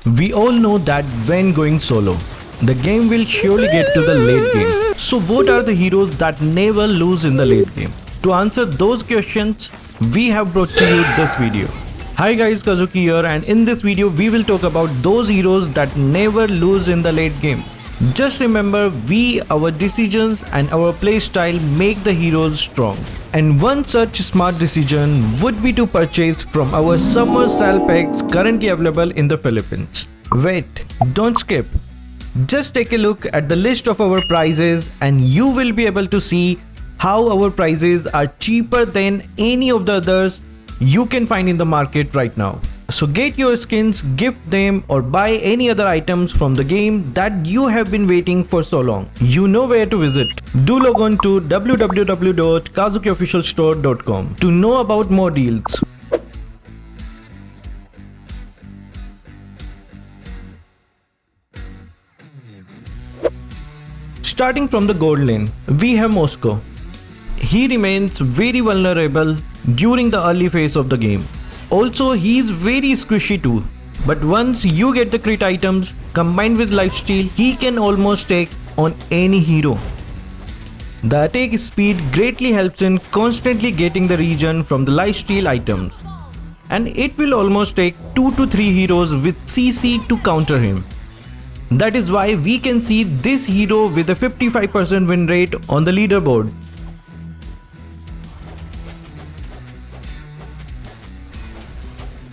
We all know that when going solo, the game will surely get to the late game. So what are the heroes that never lose in the late game? To answer those questions, we have brought to you this video. Hi guys, Kazuki here, and in this video we will talk about those heroes that never lose in the late game. Just remember, our decisions and our playstyle make the heroes strong. And one such smart decision would be to purchase from our summer sale packs currently available in the Philippines. Wait, don't skip. Just take a look at the list of our prices and you will be able to see how our prices are cheaper than any of the others you can find in the market right now. So get your skins, gift them, or buy any other items from the game that you have been waiting for so long. You know where to visit. Do log on to www.kazukiofficialstore.com to know about more deals. Starting from the gold lane, we have Moscow. He remains very vulnerable during the early phase of the game. Also, he is very squishy too, but once you get the crit items combined with lifesteal, he can almost take on any hero. The attack speed greatly helps in constantly getting the regen from the lifesteal items, and it will almost take 2 to 3 heroes with CC to counter him. That is why we can see this hero with a 55% win rate on the leaderboard.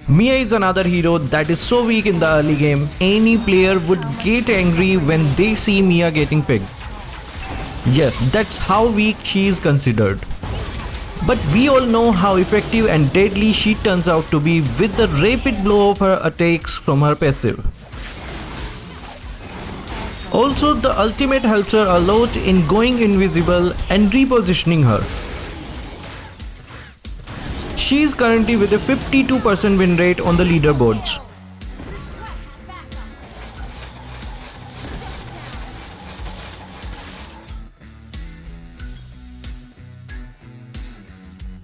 Mia is another hero that is so weak in the early game, any player would get angry when they see Mia getting picked. Yes, that's how weak she is considered. But we all know how effective and deadly she turns out to be with the rapid blow of her attacks from her passive. Also, the ultimate helps her a lot in going invisible and repositioning her. She is currently with a 52% win rate on the leaderboards.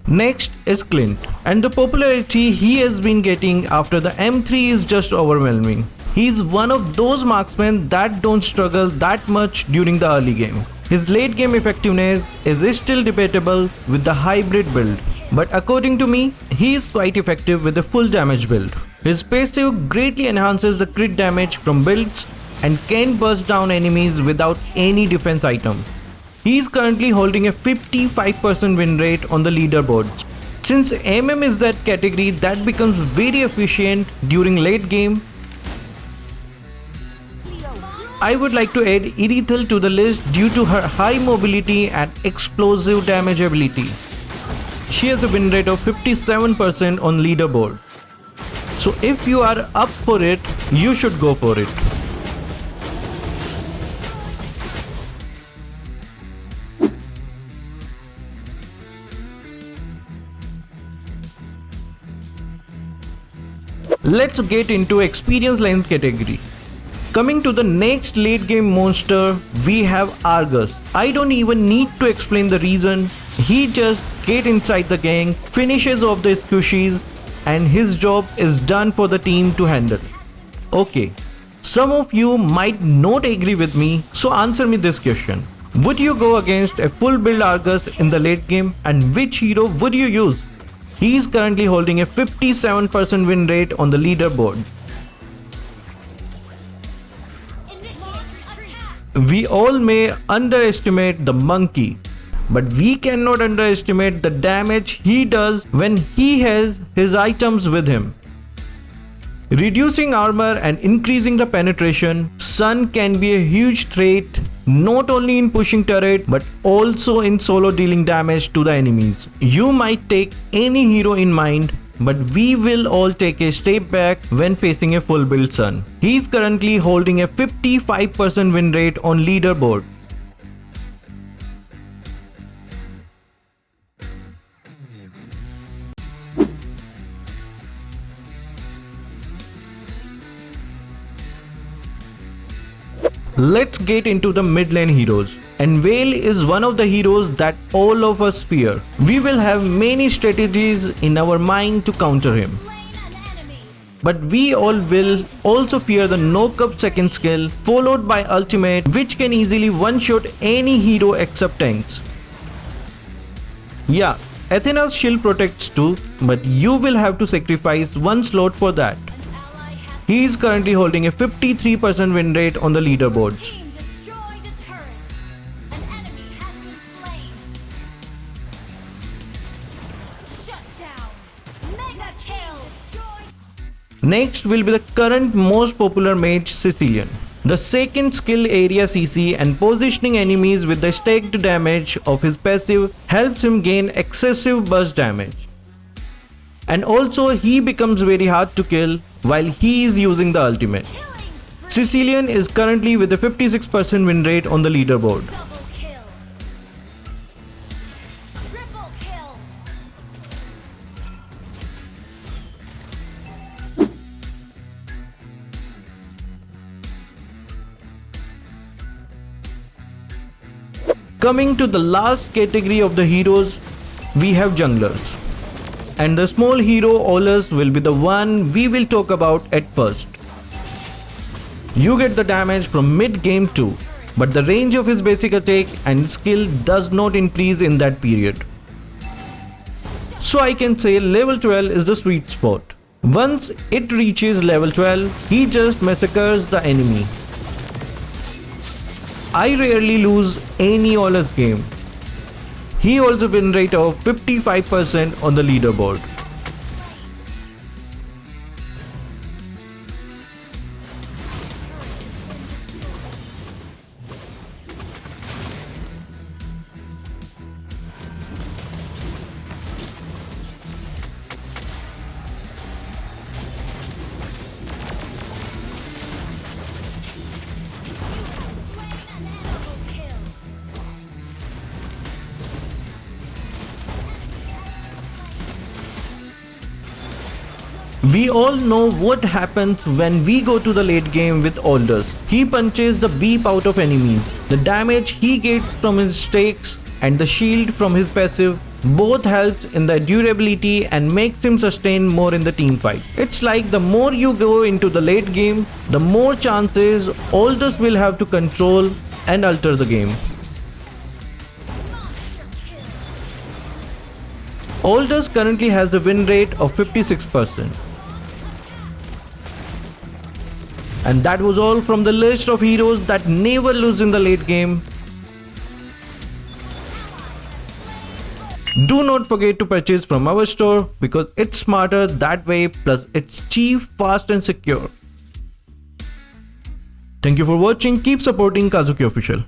Next is Clint, and the popularity he has been getting after the M3 is just overwhelming. He is one of those marksmen that don't struggle that much during the early game. His late game effectiveness is still debatable with the hybrid build, but according to me, he is quite effective with a full damage build. His passive greatly enhances the crit damage from builds and can burst down enemies without any defense item. He is currently holding a 55% win rate on the leaderboards. Since MM is that category that becomes very efficient during late game, I would like to add Irithel to the list due to her high mobility and explosive damage ability. She has a win rate of 57% on leaderboard. So if you are up for it, you should go for it. Let's get into experience lane category. Coming to the next late game monster, we have Argus. I don't even need to explain the reason. He just gets inside the gang, finishes off the squishies, and his job is done for the team to handle. Okay, some of you might not agree with me, so answer me this question. Would you go against a full build Argus in the late game, and which hero would you use? He is currently holding a 57% win rate on the leaderboard. We all may underestimate the monkey, but we cannot underestimate the damage he does when he has his items with him. Reducing armor and increasing the penetration, Sun can be a huge threat not only in pushing turret but also in solo dealing damage to the enemies. You might take any hero in mind, but we will all take a step back when facing a full build Sun. He is currently holding a 55% win rate on leaderboard. Let's get into the mid lane heroes. And Vale is one of the heroes that all of us fear. We will have many strategies in our mind to counter him. But we all will also fear the knock-up second skill followed by ultimate, which can easily one-shot any hero except Thanx. Yeah, Athena's shield protects too, but you will have to sacrifice one slot for that. He is currently holding a 53% win rate on the leaderboards. Next will be the current most popular mage, Sicilian. The second skill area CC and positioning enemies with the stacked damage of his passive helps him gain excessive burst damage. And also he becomes very hard to kill while he is using the ultimate. Sicilian is currently with a 56% win rate on the leaderboard. Coming to the last category of the heroes, we have junglers. And the small hero Olus will be the one we will talk about at first. You get the damage from mid game too, but the range of his basic attack and skill does not increase in that period. So I can say level 12 is the sweet spot. Once it reaches level 12, he just massacres the enemy. I rarely lose any Olus game. He holds a win rate of 55% on the leaderboard. We all know what happens when we go to the late game with Aldous. He punches the beep out of enemies. The damage he gets from his stakes and the shield from his passive both helps in the durability and makes him sustain more in the team fight. It's like the more you go into the late game, the more chances Aldous will have to control and alter the game. Aldous currently has a win rate of 56%. And that was all from the list of heroes that never lose in the late game. Do not forget to purchase from our store because it's smarter that way, plus it's cheap, fast and secure. Thank you for watching. Keep supporting Kazuki Official.